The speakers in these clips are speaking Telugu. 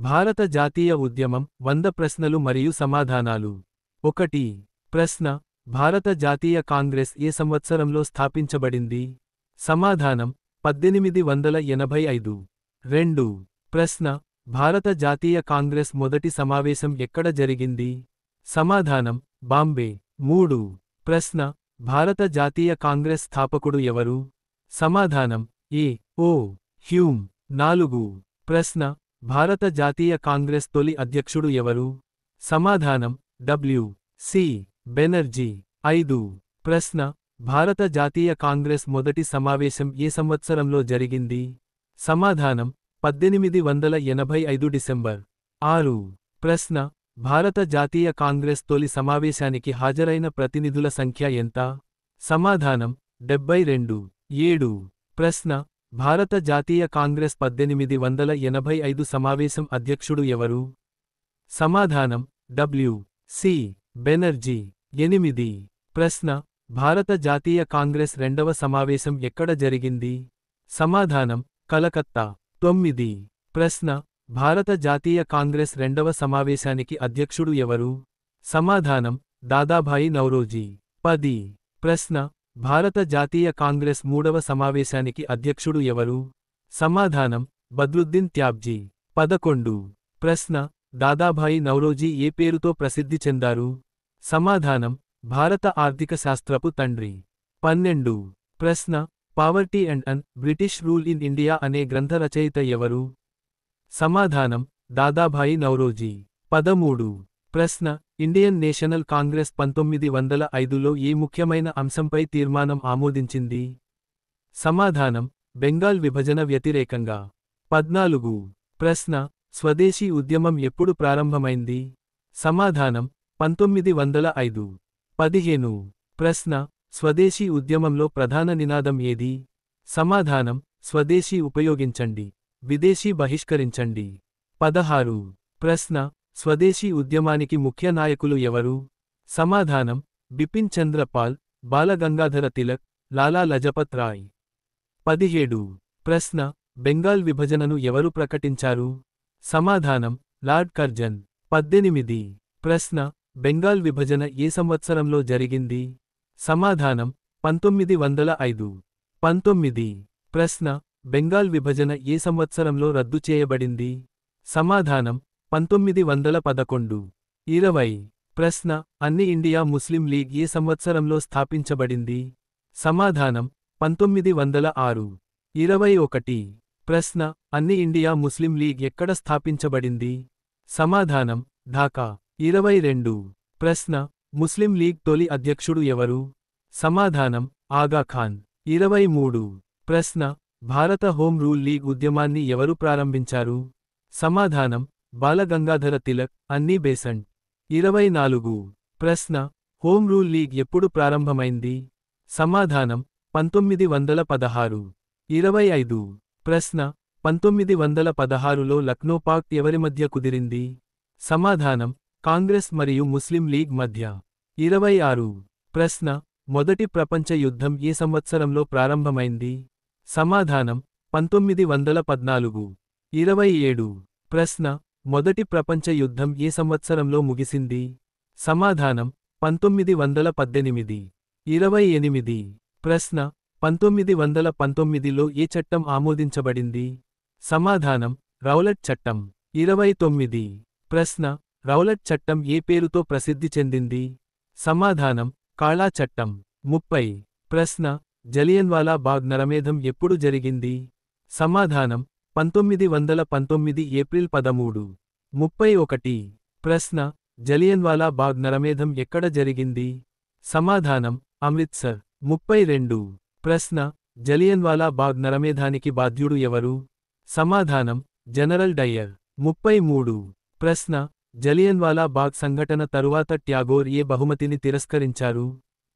భారత జాతీయ ఉద్యమం 100 ప్రశ్నలు మరియు సమాధానాలు. 1. ప్రశ్న: భారత జాతీయ కాంగ్రెస్ ఏ సంవత్సరంలో స్థాపించబడింది? సమాధానం: 1885. 2. ప్రశ్న: భారత జాతీయ కాంగ్రెస్ మొదటి సమావేశం ఎక్కడ జరిగింది? సమాధానం: బాంబే. 3. ప్రశ్న: భారత జాతీయ కాంగ్రెస్ స్థాపకుడు ఎవరు? సమాధానం: ఏ. ఓ. హ్యూమ్. 4. ప్రశ్న: భారత జాతీయ కాంగ్రెస్ తొలి అధ్యక్షుడు ఎవరు? సమాధానం: డబ్ల్యూ. సి. బెనర్జీ. 5. ప్రశ్న: భారత జాతీయ కాంగ్రెస్ మొదటి సమావేశం ఏ సంవత్సరంలో జరిగింది? సమాధానం: 1885 డిసెంబర్. 6. ప్రశ్న: భారత జాతీయ కాంగ్రెస్ తొలి సమావేశానికి హాజరైన ప్రతినిధుల సంఖ్య ఎంత? సమాధానం: 72. 7. ప్రశ్న: భారత జాతీయ కాంగ్రెస్ 1885 సమావేశం అధ్యక్షుడు ఎవరు? సమాధానం: డబ్ల్యూ. సి. బెనర్జీ. 8. ప్రశ్న: భారత జాతీయ కాంగ్రెస్ రెండవ సమావేశం ఎక్కడ జరిగింది? సమాధానం: కలకత్తా. 9. ప్రశ్న: భారత జాతీయ కాంగ్రెస్ రెండవ సమావేశానికి అధ్యక్షుడు ఎవరు? సమాధానం: దాదాభాయి నౌరోజీ. 10. ప్రశ్న: భారత జాతీయ కాంగ్రెస్ మూడవ సమావేశానికి అధ్యక్షుడు ఎవరు? సమాధానం: బద్రుద్దీన్ త్యాబ్జీ. 11. ప్రశ్న: దాదాభాయి నౌరోజీ ఏ పేరుతో ప్రసిద్ధి చెందారు? సమాధానం: భారత ఆర్థిక శాస్త్రపు తండ్రి. 12. ప్రశ్న: poverty and an British rule in India అనే గ్రంథ రచయిత ఎవరు? సమాధానం: దాదాభాయి నౌరోజీ. 13. ప్రశ్న: ఇండియన్ నేషనల్ కాంగ్రెస్ 1905లో ఏ ముఖ్యమైన అంశంపై తీర్మానం ఆమోదించింది? సమాధానం: బెంగాల్ విభజన వ్యతిరేకంగా. 14. ప్రశ్న: స్వదేశీ ఉద్యమం ఎప్పుడు ప్రారంభమైంది? సమాధానం: 1905. 15. ప్రశ్న: స్వదేశీ ఉద్యమంలో ప్రధాన నినాదం ఏది? సమాధానం: స్వదేశీ ఉపయోగించండి, విదేశీ బహిష్కరించండి. 16. ప్రశ్న: స్వదేశీ ఉద్యమానికి ముఖ్య నాయకులు ఎవరు? సమాధానం: బిపిన్ చంద్ర పాల్, బాలగంగాధర తిలక్, లాలా లజపత్ రాయ్. 17. ప్రశ్న: బెంగాల్ విభజనను ఎవరు ప్రకటించారు? సమాధానం: లార్డ్ కర్జన్. 18. ప్రశ్న: బెంగాల్ విభజన ఏ సంవత్సరంలో జరిగింది? సమాధానం: 1905. 19. ప్రశ్న: బెంగాల్ విభజన ఏ సంవత్సరంలో రద్దు చేయబడింది? సమాధానం: 1911. 20. ప్రశ్న: అన్ని ఇండియా ముస్లిం లీగ్ ఏ సంవత్సరంలో స్థాపించబడింది? సమాధానం: 1906. 21. ప్రశ్న: అన్ని ఇండియా ముస్లిం లీగ్ ఎక్కడ స్థాపించబడింది? సమాధానం: ఢాకా. 22. ప్రశ్న: ముస్లిం లీగ్ తొలి అధ్యక్షుడు ఎవరు? సమాధానం: ఆగాఖాన్. 23. ప్రశ్న: భారత హోం రూల్ లీగ్ ఉద్యమాన్ని ఎవరు ప్రారంభించారు? సమాధానం: బాలగంగాధర తిలక్, అన్నీ బేసంట్. 24. ప్రశ్న: హోం రూల్ లీగ్ ఎప్పుడు ప్రారంభమైంది? సమాధానం: 1916. 25. ప్రశ్న: 1916లో లక్నో పాక్ట్ ఎవరి మధ్య కుదిరింది? సమాధానం: కాంగ్రెస్ మరియు ముస్లిం లీగ్ మధ్య. 26. ప్రశ్న: మొదటి ప్రపంచ యుద్ధం ఏ సంవత్సరంలో ప్రారంభమైంది? సమాధానం: 1914. 27. ప్రశ్న: మొదటి ప్రపంచ యుద్ధం ఏ సంవత్సరంలో ముగిసింది? సమాధానం: 1918. 28. ప్రశ్న: 1919లో ఏ చట్టం ఆమోదించబడింది? సమాధానం: రౌలట్ చట్టం. 29. ప్రశ్న: రౌలట్ చట్టం ఏ పేరుతో ప్రసిద్ధి చెందింది? సమాధానం: కాళా చట్టం. 30. ప్రశ్న: జలియన్వాలా బాగ్ నరమేధం ఎప్పుడు జరిగింది? సమాధానం: 1919 ఏప్రిల్ 13. 31. ప్రశ్న: జలియన్వాలా బాగ్ నరమేధం ఎక్కడ జరిగింది? సమాధానం: అమృత్సర్. 32. ప్రశ్న: జలియన్వాలా బాగ్ నరమేధానికి బాధ్యుడు ఎవరు? సమాధానం: జనరల్ డయ్యర్. 33. ప్రశ్న: జలియన్వాలా బాగ్ సంఘటన తరువాత ట్యాగోర్ ఏ బహుమతిని తిరస్కరించారు?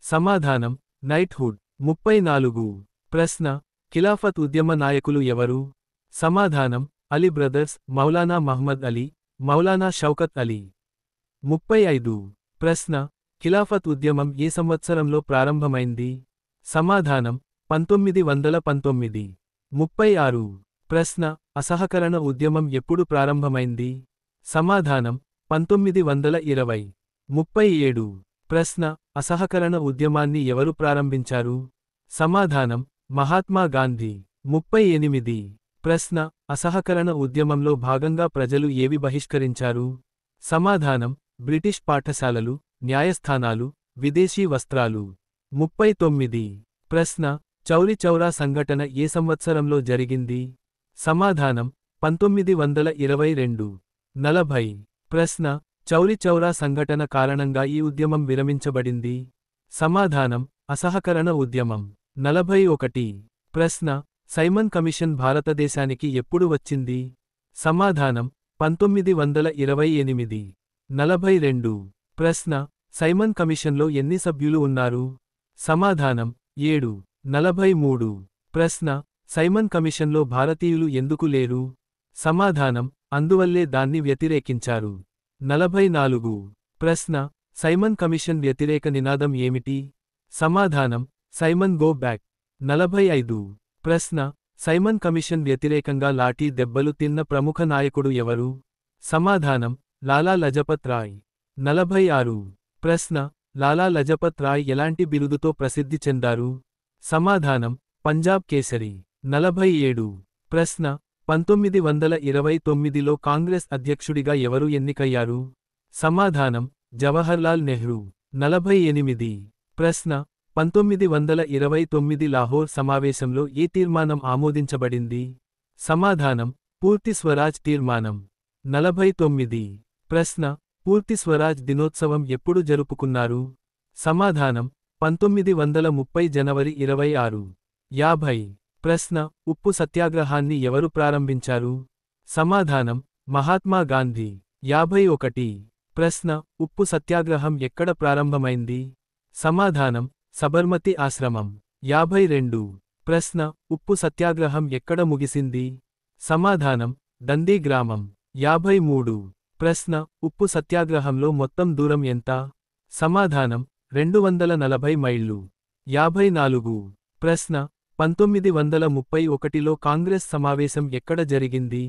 సమాధానం: నైట్హుడ్. 34. ప్రశ్న: ఖిలాఫత్ ఉద్యమ నాయకులు ఎవరు? సమాధానం: అలీ బ్రదర్స్, మౌలానా మహ్మద్ అలీ, మౌలానా షౌకత్ అలీ. 35. ప్రశ్న: ఖిలాఫత్ ఉద్యమం ఏ సంవత్సరంలో ప్రారంభమైంది? సమాధానం: 1919. 36. ప్రశ్న అసహకరణ ఉద్యమం ఎప్పుడు ప్రారంభమైంది? సమాధానం 1920. 37. ప్రశ్న అసహకరణ ఉద్యమాన్ని ఎవరు ప్రారంభించారు? సమాధానం మహాత్మా గాంధీ. 38. ప్రశ్న అసహకరణ ఉద్యమంలో భాగంగా ప్రజలు ఏవి బహిష్కరించారు? సమాధానం బ్రిటిష్ పాఠశాలలు, న్యాయస్థానాలు, విదేశీ వస్త్రాలు. 39. ప్రశ్న చౌరీ చౌరా సంఘటన ఏ సంవత్సరంలో జరిగింది? సమాధానం 1922. 40. ప్రశ్న చౌరీ చౌరా సంఘటన కారణంగా ఈ ఉద్యమం విరమించబడింది? సమాధానం అసహకరణ ఉద్యమం. 41. ప్రశ్న సైమన్ కమిషన్ భారతదేశానికి ఎప్పుడు వచ్చింది? సమాధానం 1928. 42. ప్రశ్న సైమన్ కమిషన్లో ఎన్ని సభ్యులు ఉన్నారు? సమాధానం 7. 43. ప్రశ్న సైమన్ కమిషన్లో భారతీయులు ఎందుకు లేరు? సమాధానం అందువల్లే దాన్ని వ్యతిరేకించారు. 44. ప్రశ్న సైమన్ కమిషన్ వ్యతిరేక నినాదం ఏమిటి? సమాధానం సైమన్ గో బ్యాక్. 45. ప్రశ్న సైమన్ కమిషన్ వ్యతిరేకంగా లాఠీ దెబ్బలు తిన్న ప్రముఖ నాయకుడు ఎవరు? సమాధానం లాలా లజపత్ రాయ్. 46. ప్రశ్న లాలా లజపత్ రాయ్ ఎలాంటి బిరుదుతో ప్రసిద్ధి చెందారు? సమాధానం పంజాబ్ కేసరి. 47. ప్రశ్న 1929లో కాంగ్రెస్ అధ్యక్షుడిగా ఎవరు ఎన్నికయ్యారు? సమాధానం జవహర్లాల్ నెహ్రూ. 48. ప్రశ్న 1929 లాహోర్ సమావేశంలో ఏ తీర్మానం ఆమోదించబడింది? సమాధానం పూర్తి స్వరాజ్ తీర్మానం. 49. ప్రశ్న పూర్తి స్వరాజ్ దినోత్సవం ఎప్పుడు జరుపుకున్నారు? సమాధానం 1930 జనవరి 26. 50. ప్రశ్న ఉప్పు సత్యాగ్రహాన్ని ఎవరు ప్రారంభించారు? సమాధానం మహాత్మా గాంధీ. 51. ప్రశ్న ఉప్పు సత్యాగ్రహం ఎక్కడ ప్రారంభమైంది? సమాధానం సబర్మతి ఆశ్రమం. 52. ప్రశ్న ఉప్పు సత్యాగ్రహం ఎక్కడ ముగిసింది? సమాధానం దందీ గ్రామం. 53. ప్రశ్న ఉప్పు సత్యాగ్రహంలో మొత్తం దూరం ఎంత? సమాధానం 240 మైళ్ళు. 54. ప్రశ్న 1931లో కాంగ్రెస్ సమావేశం ఎక్కడ జరిగింది?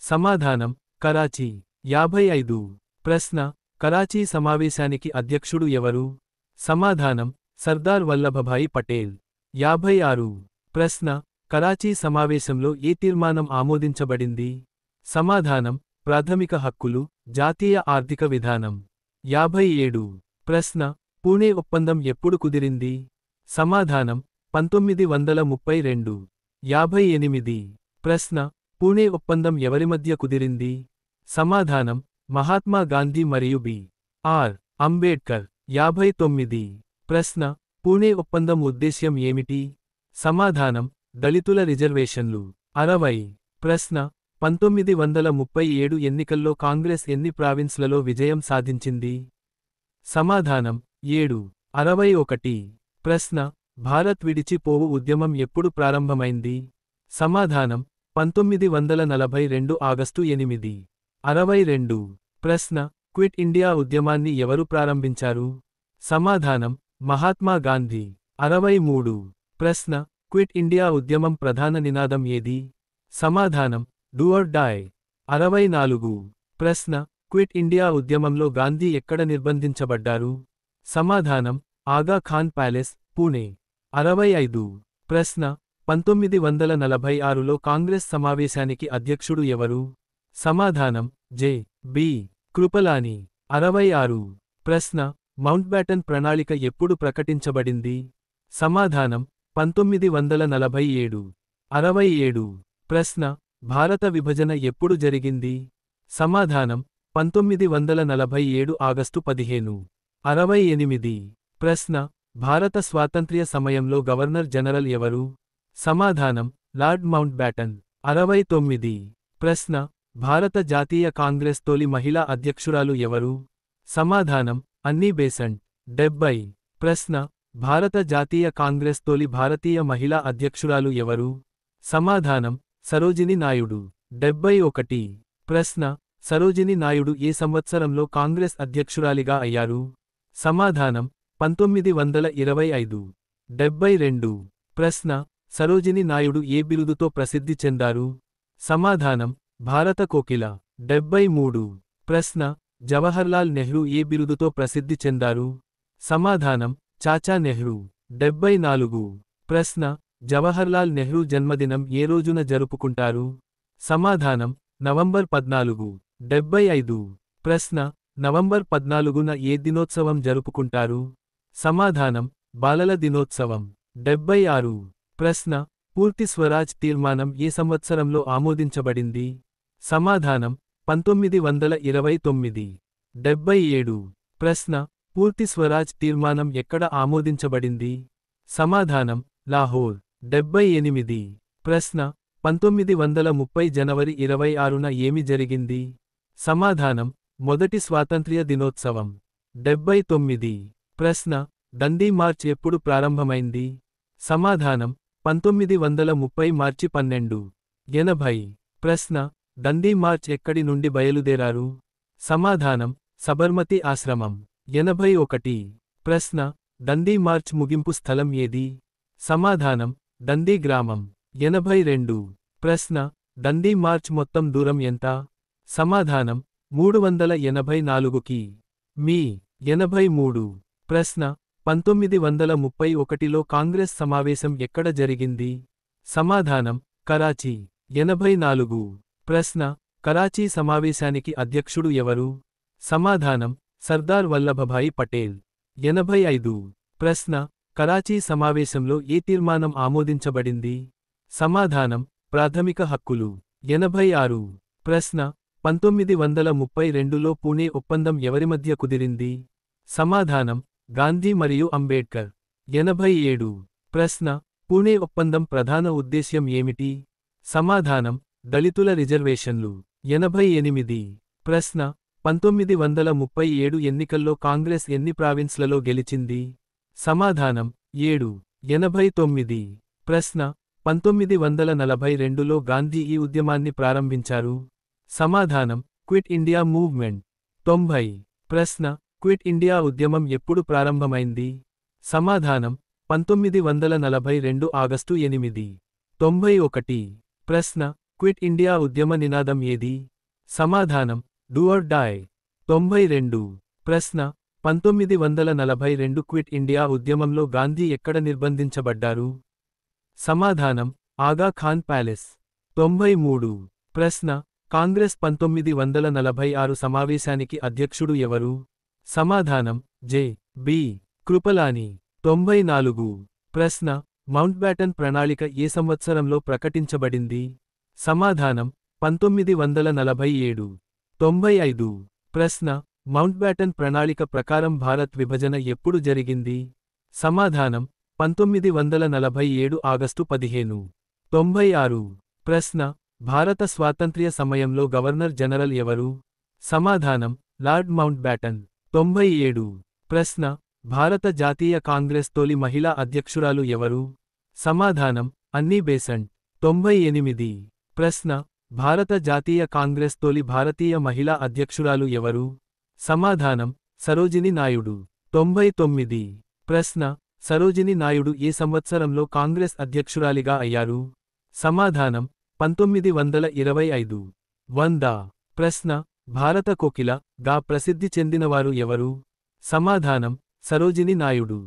సమాధానం కరాచీ. 55. ప్రశ్న కరాచీ సమావేశానికి అధ్యక్షుడు ఎవరు? సమాధానం సర్దార్ వల్లభభాయి పటేల్. 56. ప్రశ్న కరాచీ సమావేశంలో ఏ తీర్మానం ఆమోదించబడింది? సమాధానం ప్రాథమిక హక్కులు, జాతీయ ఆర్థిక విధానం. 57. ప్రశ్న పూణే ఒప్పందం ఎప్పుడు కుదిరింది? సమాధానం 1932. 58. ప్రశ్న పూణే ఒప్పందం ఎవరి మధ్య కుదిరింది? సమాధానం మహాత్మా గాంధీ మరియు బి.ఆర్. అంబేడ్కర్. 59. ప్రశ్న పూణే ఒప్పందం ఉద్దేశ్యం ఏమిటి? సమాధానం దళితుల రిజర్వేషన్లు. 60. ప్రశ్న 1937 ఎన్నికల్లో కాంగ్రెస్ ఎన్ని ప్రావిన్స్లలో విజయం సాధించింది? సమాధానం 7. 61. ప్రశ్న భారత్ విడిచిపోవు ఉద్యమం ఎప్పుడు ప్రారంభమైంది? సమాధానం 1942 ఆగస్టు 8. 62. ప్రశ్న క్విట్ ఇండియా ఉద్యమాన్ని ఎవరు ప్రారంభించారు? సమాధానం మహాత్మా గాంధీ. 63. ప్రశ్న క్విట్ ఇండియా ఉద్యమం ప్రధాన నినాదం ఏది? సమాధానం డూ ఆర్ డై. 64. ప్రశ్న క్విట్ ఇండియా ఉద్యమంలో గాంధీ ఎక్కడ నిర్బంధించబడ్డారు? సమాధానం ఆగా ఖాన్ ప్యాలెస్, పూణే. 65. ప్రశ్న 1946లో కాంగ్రెస్ సమావేశానికి అధ్యక్షుడు ఎవరు? సమాధానం జె.బి. కృపలాని. 66. ప్రశ్న మౌంట్బ్యాటన్ ప్రణాళిక ఎప్పుడు ప్రకటించబడింది? సమాధానం 1947. 67. ప్రశ్న భారత విభజన ఎప్పుడు జరిగింది? సమాధానం 1947 ఆగస్టు 15. 68. ప్రశ్న భారత స్వాతంత్ర్య సమయంలో గవర్నర్ జనరల్ ఎవరు? సమాధానం లార్డ్ మౌంట్బ్యాటన్. 69. ప్రశ్న భారత జాతీయ కాంగ్రెస్ తొలి మహిళా అధ్యక్షురాలు ఎవరు? సమాధానం అన్నీ బేసంట్. 70. ప్రశ్న భారత జాతీయ కాంగ్రెస్ తొలి భారతీయ మహిళా అధ్యక్షురాలు ఎవరు? సమాధానం సరోజిని నాయుడు. 71. ప్రశ్న సరోజిని నాయుడు ఏ సంవత్సరంలో కాంగ్రెస్ అధ్యక్షురాలిగా అయ్యారు? సమాధానం 1925. 72. ప్రశ్న సరోజిని నాయుడు ఏ బిరుదుతో ప్రసిద్ధి చెందారు? సమాధానం భారత కోకిల. 73. ప్రశ్న జవహర్లాల్ నెహ్రూ ఏ బిరుదుతో ప్రసిద్ధి చెందారు? సమాధానం చాచా నెహ్రూ. 74. ప్రశ్న జవహర్లాల్ నెహ్రూ జన్మదినం ఏ రోజున జరుపుకుంటారు? సమాధానం నవంబర్ 14. 75. ప్రశ్న నవంబర్ 14న ఏ దినోత్సవం జరుపుకుంటారు? సమాధానం బాలల దినోత్సవం. 76. ప్రశ్న పూర్తి స్వరాజ్ తీర్మానం ఏ సంవత్సరంలో ఆమోదించబడింది? సమాధానం 1929. 77. ప్రశ్న పూర్తి స్వరాజ్ తీర్మానం ఎక్కడ ఆమోదించబడింది? సమాధానం లాహోర్. 78. ప్రశ్న 1930 జనవరి 26న ఏమి జరిగింది? సమాధానం మొదటి స్వాతంత్ర్య దినోత్సవం. 79. ప్రశ్న దండి మార్చ్ ఎప్పుడు ప్రారంభమైంది? సమాధానం 1930 మార్చి 12. 80. ప్రశ్న దండి మార్చ్ ఎక్కడి నుండి బయలుదేరారు? సమాధానం సబర్మతి ఆశ్రమం. 81. ప్రశ్న దండి మార్చ్ ముగింపు స్థలం ఏది? సమాధానం దండి గ్రామం. 82. ప్రశ్న దండి మార్చ్ మొత్తం దూరం ఎంత? సమాధానం 384 కి. మీ. 83. ప్రశ్న 1931లో కాంగ్రెస్ సమావేశం ఎక్కడ జరిగింది? సమాధానం కరాచీ. 84. ప్రశ్న కరాచీ సమావేశానికి అధ్యక్షుడు ఎవరు? సమాధానం సర్దార్ వల్లభభాయి పటేల్. 85. ప్రశ్న కరాచీ సమావేశంలో ఏ తీర్మానం ఆమోదించబడింది? సమాధానం ప్రాథమిక హక్కులు. 86. ప్రశ్న 1932లో పూణే ఒప్పందం ఎవరి మధ్య కుదిరింది? సమాధానం గాంధీ మరియు అంబేడ్కర్. 87. ప్రశ్న పూణే ఒప్పందం ప్రధాన ఉద్దేశ్యం ఏమిటి? సమాధానం దళితుల రిజర్వేషన్లు. 88. ప్రశ్న 1937 ఎన్నికల్లో కాంగ్రెస్ ఎన్ని ప్రావిన్స్లలో గెలిచింది? సమాధానం 7. 89. ప్రశ్న 1942లో గాంధీ ఈ ఉద్యమాన్ని ప్రారంభించారు? సమాధానం క్విట్ ఇండియా మూవ్మెంట్. 90. ప్రశ్న క్విట్ ఇండియా ఉద్యమం ఎప్పుడు ప్రారంభమైంది? సమాధానం 1942 ఆగస్టు 8. 91. ప్రశ్న క్విట్ ఇండియా ఉద్యమ నినాదం ఏది? సమాధానం డూ ఆర్ డై. 92. ప్రశ్న 1942 క్విట్ ఇండియా ఉద్యమంలో గాంధీ ఎక్కడ నిర్బంధించబడ్డారు? సమాధానం ఆగా ఖాన్ ప్యాలెస్. 93. ప్రశ్న కాంగ్రెస్ 1946 సమావేశానికి అధ్యక్షుడు ఎవరు? సమాధానం జె. బి. కృపలాని. 94. ప్రశ్న మౌంట్బ్యాటన్ ప్రణాళిక ఏ సంవత్సరంలో ప్రకటించబడింది? సమాధానం 1947. 95. ప్రశ్న మౌంట్బ్యాటన్ ప్రణాళిక ప్రకారం భారత్ విభజన ఎప్పుడు జరిగింది? సమాధానం 1947 ఆగస్టు 15. 96. ప్రశ్న భారత స్వాతంత్ర్య సమయంలో గవర్నర్ జనరల్ ఎవరు? సమాధానం లార్డ్ మౌంట్బ్యాటన్. 97. ప్రశ్న భారత జాతీయ కాంగ్రెస్ తొలి మహిళా అధ్యక్షురాలు ఎవరు? సమాధానం అన్నీ బేసంట్. 98. ప్రశ్న భారత జాతీయ కాంగ్రెస్ తొలి భారతీయ మహిళా అధ్యక్షురాలు ఎవరు? సమాధానం సరోజిని నాయుడు. 99. ప్రశ్న సరోజిని నాయుడు ఏ సంవత్సరంలో కాంగ్రెస్ అధ్యక్షురాలిగా అయ్యారు? సమాధానం 1925. 100. ప్రశ్న భారత కోకిల గా ప్రసిద్ధి చెందినవారు ఎవరు? సమాధానం సరోజిని నాయుడు.